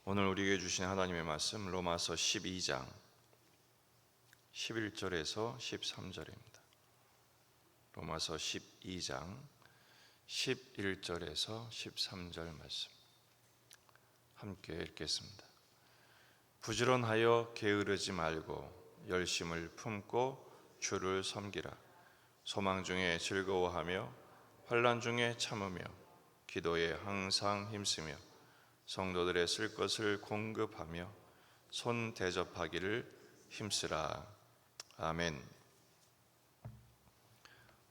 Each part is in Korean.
오늘 우리에게 주신 하나님의 말씀 로마서 12장 11절에서 13절입니다. 로마서 12장 11절에서 13절 말씀 함께 읽겠습니다. 부지런하여 게으르지 말고 열심을 품고 주를 섬기라. 소망 중에 즐거워하며 환난 중에 참으며 기도에 항상 힘쓰며 성도들의 쓸 것을 공급하며 손 대접하기를 힘쓰라. 아멘.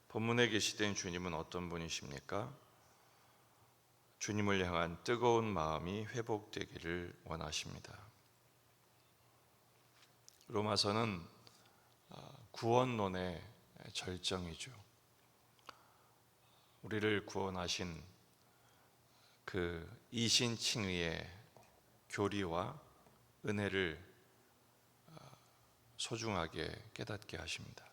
본문에 계시된 주님은 어떤 분이십니까? 주님을 향한 뜨거운 마음이 회복되기를 원하십니다. 로마서는 구원론의 절정이죠. 우리를 구원하신 그 이신칭의의 교리와 은혜를 소중하게 깨닫게 하십니다.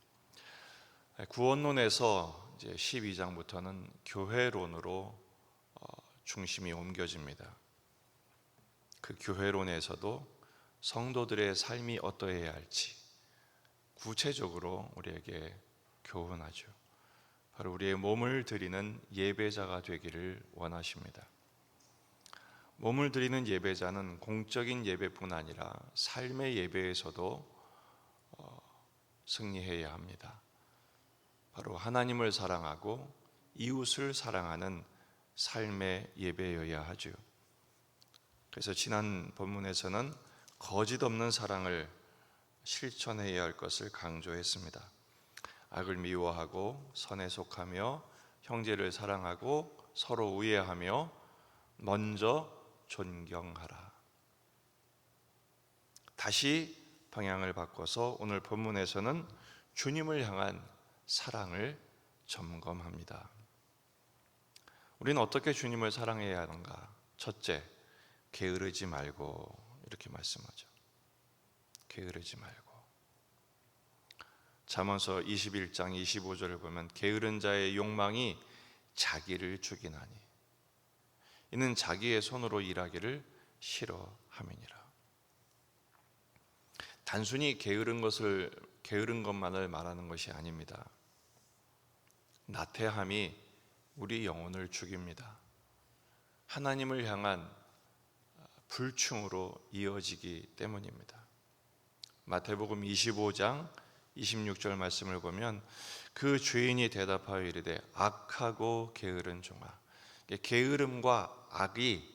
구원론에서 이제 12장부터는 교회론으로 중심이 옮겨집니다. 그 교회론에서도 성도들의 삶이 어떠해야 할지 구체적으로 우리에게 교훈하죠. 바로 우리의 몸을 드리는 예배자가 되기를 원하십니다. 몸을 드리는 예배자는 공적인 예배뿐 아니라 삶의 예배에서도 승리해야 합니다. 바로 하나님을 사랑하고 이웃을 사랑하는 삶의 예배여야 하죠. 그래서 지난 본문에서는 거짓 없는 사랑을 실천해야 할 것을 강조했습니다. 악을 미워하고 선에 속하며 형제를 사랑하고 서로 우애하며 먼저 존경하라. 다시 방향을 바꿔서 오늘 본문에서는 주님을 향한 사랑을 점검합니다. 우리는 어떻게 주님을 사랑해야 하는가? 첫째, 게으르지 말고, 이렇게 말씀하죠. 게으르지 말고. 잠언서 21장 25절을 보면 게으른 자의 욕망이 자기를 죽이나니 이는 자기의 손으로 일하기를 싫어함이니라. 단순히 게으른 것만을 말하는 것이 아닙니다. 나태함이 우리 영혼을 죽입니다. 하나님을 향한 불충으로 이어지기 때문입니다. 마태복음 25장 26절 말씀을 보면 그 주인이 대답하여 이르되 악하고 게으른 종아. 게으름과 악이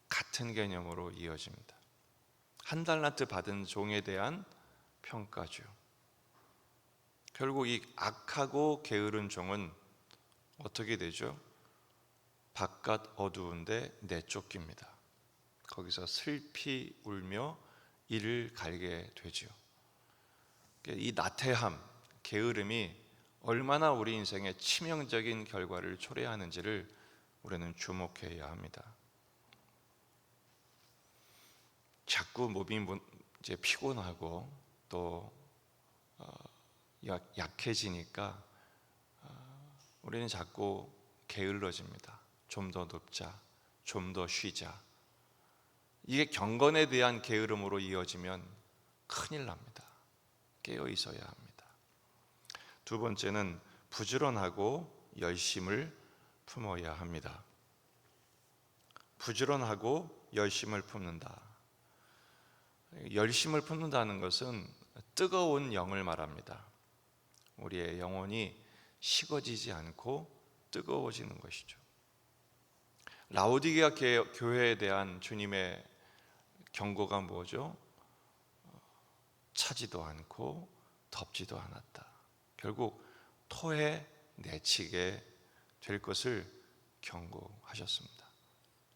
같은 개념으로 이어집니다. 한 달란트 받은 종에 대한 평가죠. 결국 이 악하고 게으른 종은 어떻게 되죠? 바깥 어두운데 내쫓깁니다. 거기서 슬피 울며 이를 갈게 되죠. 이 나태함, 게으름이 얼마나 우리 인생에 치명적인 결과를 초래하는지를 우리는 주목해야 합니다. 자꾸 몸이 이제 피곤하고 또 약해지니까 우리는 자꾸 게을러집니다. 좀 더 눕자, 좀 더 쉬자. 이게 경건에 대한 게으름으로 이어지면 큰일 납니다. 깨어 있어야 합니다. 두 번째는 부지런하고 열심을 품어야 합니다. 부지런하고 열심을 품는다. 열심을 품는다는 것은 뜨거운 영을 말합니다. 우리의 영혼이 식어지지 않고 뜨거워지는 것이죠. 라오디게아 교회에 대한 주님의 경고가 뭐죠? 차지도 않고 덥지도 않았다. 결국 토해 내치게 될 것을 경고하셨습니다.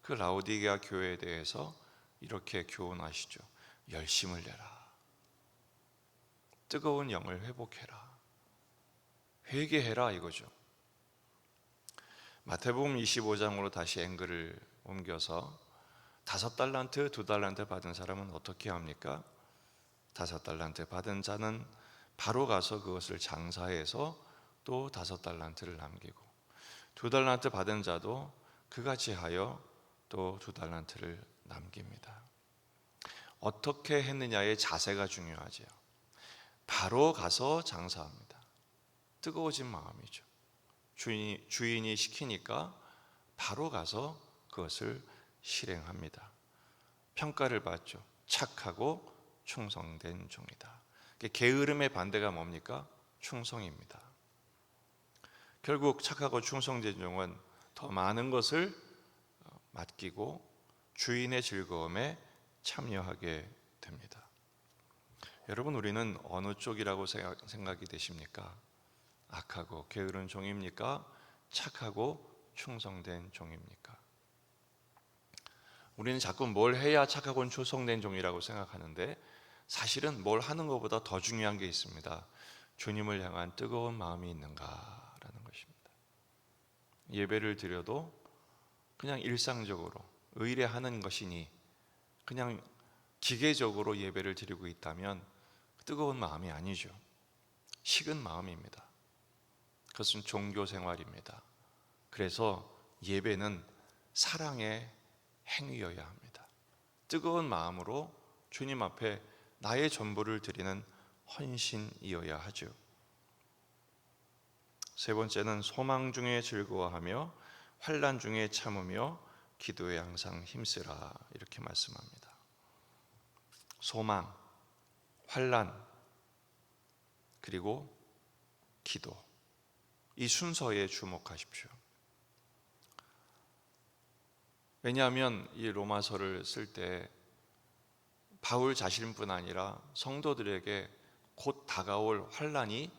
그 라오디게아 교회에 대해서 이렇게 교훈하시죠. 열심을 내라. 뜨거운 영을 회복해라. 회개해라 이거죠. 마태복음 25장으로 다시 앵글을 옮겨서 5달란트, 2달란트 받은 사람은 어떻게 합니까? 5달란트 받은 자는 바로 가서 그것을 장사해서 또 5달란트를 남기고 2달란트 받은 자도 그같이 하여 또 2달란트를 남깁니다. 어떻게 했느냐의 자세가 중요하지요. 바로 가서 장사합니다. 뜨거워진 마음이죠. 주인이 시키니까 바로 가서 그것을 실행합니다. 평가를 받죠. 착하고 충성된 종이다. 게으름의 반대가 뭡니까? 충성입니다. 결국 착하고 충성된 종은 더 많은 것을 맡기고 주인의 즐거움에 참여하게 됩니다. 여러분, 우리는 어느 쪽이라고 생각이 되십니까? 악하고 게으른 종입니까? 착하고 충성된 종입니까? 우리는 자꾸 뭘 해야 착하고 충성된 종이라고 생각하는데, 사실은 뭘 하는 것보다 더 중요한 게 있습니다. 주님을 향한 뜨거운 마음이 있는가라는 것입니다. 예배를 드려도 그냥 일상적으로 의례하는 것이니 그냥 기계적으로 예배를 드리고 있다면 뜨거운 마음이 아니죠. 식은 마음입니다. 그것은 종교 생활입니다. 그래서 예배는 사랑의 행위여야 합니다. 뜨거운 마음으로 주님 앞에 나의 전부를 드리는 헌신이어야 하죠. 세 번째는 소망 중에 즐거워하며 환난 중에 참으며 기도에 항상 힘쓰라, 이렇게 말씀합니다. 소망, 환난, 그리고 기도, 이 순서에 주목하십시오. 왜냐하면 이 로마서를 쓸 때 바울 자신뿐 아니라 성도들에게 곧 다가올 환난이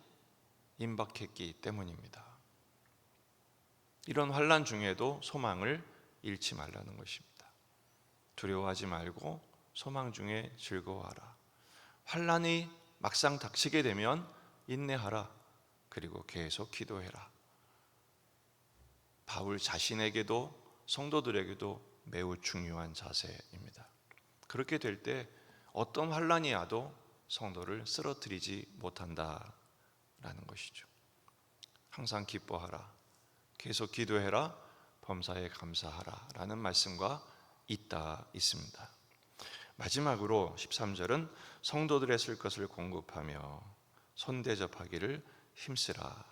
임박했기 때문입니다. 이런 환난 중에도 소망을 잃지 말라는 것입니다. 두려워하지 말고 소망 중에 즐거워하라. 환난이 막상 닥치게 되면 인내하라. 그리고 계속 기도해라. 바울 자신에게도 성도들에게도 매우 중요한 자세입니다. 그렇게 될 때 어떤 환난이 와도 성도를 쓰러뜨리지 못한다라는 것이죠. 항상 기뻐하라, 계속 기도해라, 범사에 감사하라 라는 말씀과 있습니다. 마지막으로 13절은 성도들의 쓸 것을 공급하며 손대접하기를 힘쓰라.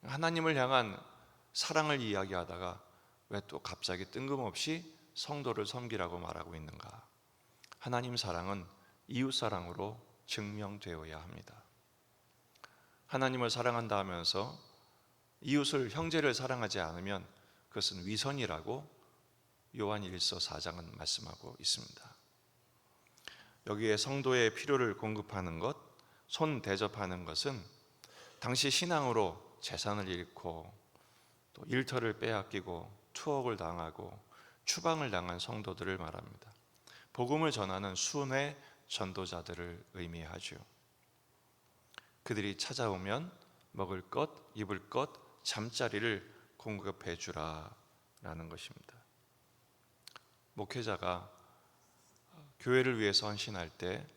하나님을 향한 사랑을 이야기하다가 왜 또 갑자기 뜬금없이 성도를 섬기라고 말하고 있는가? 하나님 사랑은 이웃 사랑으로 증명되어야 합니다. 하나님을 사랑한다 하면서 이웃을, 형제를 사랑하지 않으면 그것은 위선이라고 요한 1서 4장은 말씀하고 있습니다. 여기에 성도의 필요를 공급하는 것, 손 대접하는 것은 당시 신앙으로 재산을 잃고 또 일터를 빼앗기고 투옥을 당하고 추방을 당한 성도들을 말합니다. 복음을 전하는 순회 전도자들을 의미하죠. 그들이 찾아오면 먹을 것, 입을 것, 잠자리를 공급해 주라라는 것입니다. 목회자가 교회를 위해서 헌신할 때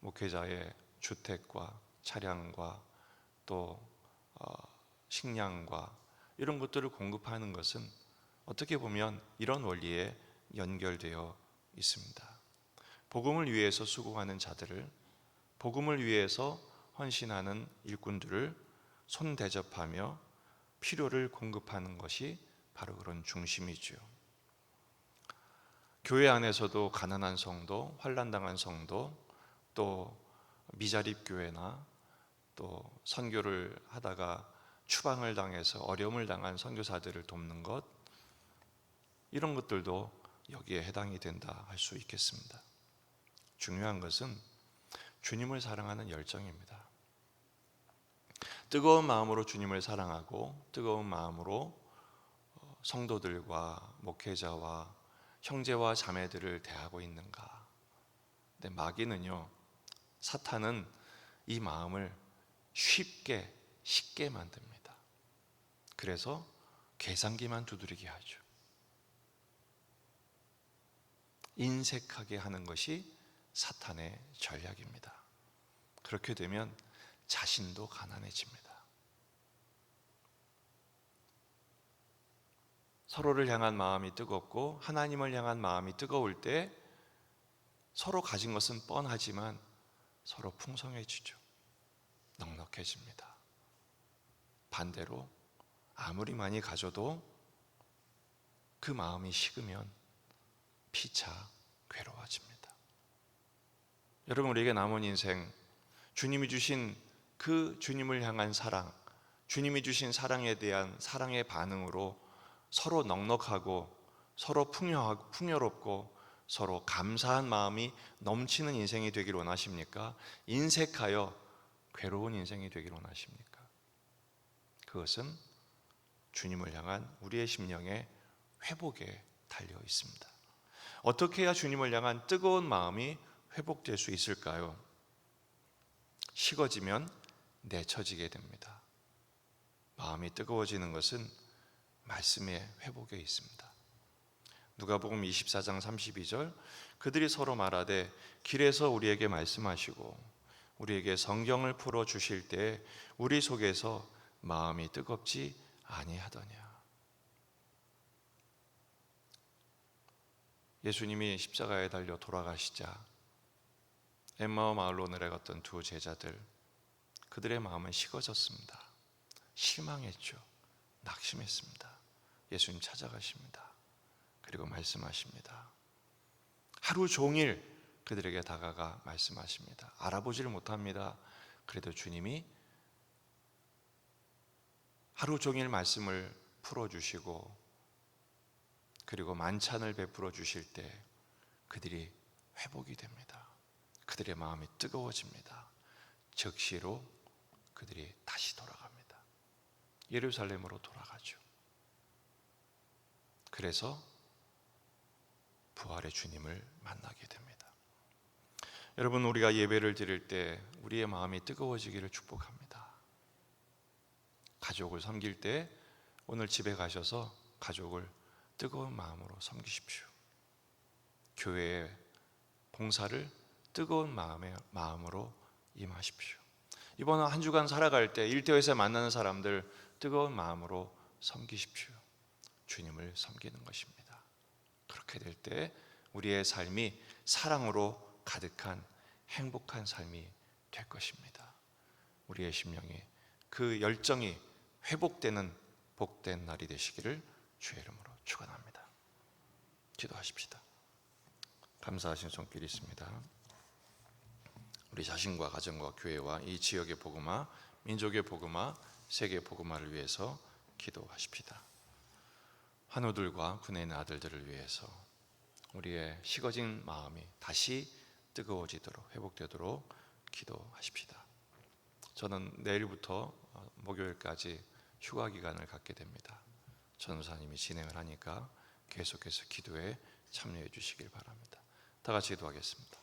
목회자의 주택과 차량과 또 식량과 이런 것들을 공급하는 것은 어떻게 보면 이런 원리에 연결되어 있습니다. 복음을 위해서 수고하는 자들을, 복음을 위해서 헌신하는 일꾼들을 손 대접하며 필요를 공급하는 것이 바로 그런 중심이죠. 교회 안에서도 가난한 성도, 환난당한 성도, 또 미자립 교회나 또 선교를 하다가 추방을 당해서 어려움을 당한 선교사들을 돕는 것, 이런 것들도 여기에 해당이 된다 할 수 있겠습니다. 중요한 것은 주님을 사랑하는 열정입니다. 뜨거운 마음으로 주님을 사랑하고 뜨거운 마음으로 성도들과 목회자와 형제와 자매들을 대하고 있는가? 근데 마귀는요, 사탄은 이 마음을 쉽게 만듭니다. 그래서 계산기만 두드리게 하죠. 인색하게 하는 것이 사탄의 전략입니다. 그렇게 되면 자신도 가난해집니다. 서로를 향한 마음이 뜨겁고 하나님을 향한 마음이 뜨거울 때 서로 가진 것은 뻔하지만 서로 풍성해지죠. 넉넉해집니다. 반대로 아무리 많이 가져도 그 마음이 식으면 피차 괴로워집니다. 여러분, 우리에게 남은 인생, 주님이 주신 그 주님을 향한 사랑, 주님이 주신 사랑에 대한 사랑의 반응으로 서로 넉넉하고 서로 풍요롭고 서로 감사한 마음이 넘치는 인생이 되길 원하십니까? 인색하여 괴로운 인생이 되길 원하십니까? 그것은 주님을 향한 우리의 심령의 회복에 달려 있습니다. 어떻게 해야 주님을 향한 뜨거운 마음이 회복될 수 있을까요? 식어지면 내쳐지게 됩니다. 마음이 뜨거워지는 것은 말씀의 회복에 있습니다. 누가복음 24장 32절, 그들이 서로 말하되 길에서 우리에게 말씀하시고 우리에게 성경을 풀어 주실 때 우리 속에서 마음이 뜨겁지 아니하더냐. 예수님이 십자가에 달려 돌아가시자 엠마오 마을로 내려갔던 두 제자들, 그들의 마음은 식어졌습니다. 실망했죠. 낙심했습니다. 예수님 찾아가십니다. 그리고 말씀하십니다. 하루 종일 그들에게 다가가 말씀하십니다. 알아보지를 못합니다. 그래도 주님이 하루 종일 말씀을 풀어주시고 그리고 만찬을 베풀어 주실 때 그들이 회복이 됩니다. 그들의 마음이 뜨거워집니다. 즉시로 그들이 다시 돌아갑니다. 예루살렘으로 돌아가죠. 그래서 부활의 주님을 만나게 됩니다. 여러분, 우리가 예배를 드릴 때 우리의 마음이 뜨거워지기를 축복합니다. 가족을 섬길 때 오늘 집에 가셔서 가족을 뜨거운 마음으로 섬기십시오. 교회의 봉사를 뜨거운 마음으로 임하십시오. 이번 한 주간 살아갈 때 일터에서 만나는 사람들 뜨거운 마음으로 섬기십시오. 주님을 섬기는 것입니다. 그렇게 될 때 우리의 삶이 사랑으로 가득한 행복한 삶이 될 것입니다. 우리의 심령에 그 열정이 회복되는 복된 날이 되시기를 주의 이름으로 축원합니다. 기도하십시다. 감사하신 손길이 있습니다. 우리 자신과 가정과 교회와 이 지역의 복음화, 민족의 복음화, 세계 복음화를 위해서 기도하십시다. 환우들과 군에 있는 아들들을 위해서 우리의 식어진 마음이 다시 뜨거워지도록 회복되도록 기도하십시다. 저는 내일부터 목요일까지 휴가 기간을 갖게 됩니다. 전도사님이 진행을 하니까 계속해서 기도에 참여해 주시길 바랍니다. 다 같이 기도하겠습니다.